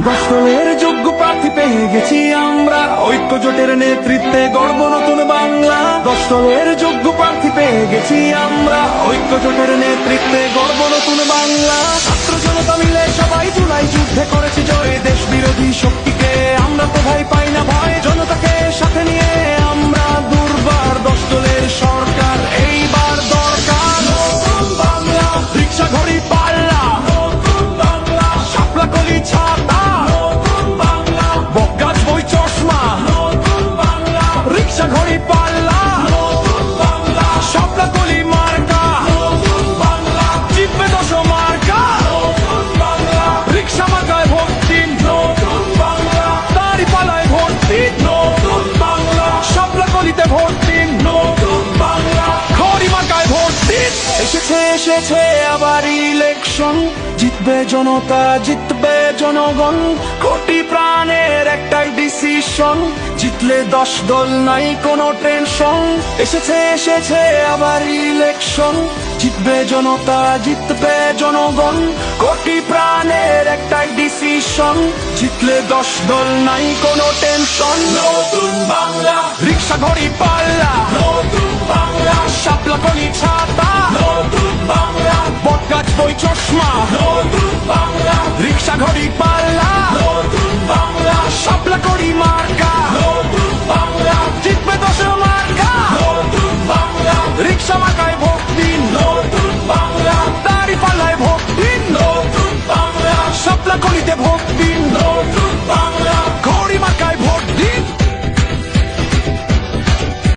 10 দলের যোগ্য প্রার্থী পেয়ে গেছি আমরা, ঐক্য জোটের নেতৃত্বে গড়ব নতুন বাংলা। 10 দলের যোগ্য প্রার্থী পেয়ে গেছি আমরা, ঐক্য জোটের নেতৃত্বে গড়ব নতুন বাংলা। ছাত্র জনতা মিলে সবাই জুলাই যুদ্ধে করেছি জয়, দেশ বিরোধী শক্তিকে আমরা তো ভাই পাই না ভয়। জনতাকে সাথে নিয়ে আমরা দুর্বার, 10 দলের সরকার এইবার দরকার। নতুন বাংলা, রিক্সা ঘড়ি পাল্লা, নতুন বাংলা, শাপলা কলি ছাতা, নতুন বাংলা, বকগাছ বই চশমা, নতুন বাংলা, রিক্সা ঘড়ি পাল্লা, নতুন বাংলা, শাপলা কলি মার্কা, নতুন বাংলা, জিতবে 10 মার্কা, নতুন বাংলা, রিক্সা মার্কায় ভোট দিন, নতুন বাংলা, দাড়ি পালায় ভোট দিন, নতুন বাংলা, শাপলা কলিতে ভোট দিন, নতুন বাংলা, ঘড়ি মার্কায় ভোট দিন। এসেছে আবার ইলেকশন, জিতবে জনতা জিতবে জনগণ, কোটি প্রাণের একটাই ডিসিশন, জিতলে 10 দল নাই কোনো টেনশন। এসেছে আবার ইলেকশন, জিতবে জনতা জিতবে জনগণ, কোটি প্রাণের একটাই ডিসিশন, জিতলে 10 দল নাই কোনো টেনশন। নতুন বাংলা, রিক্সা ঘড়ি পাল্লা, নতুন বাংলা, শাপলা কলি ছাতা, নতুন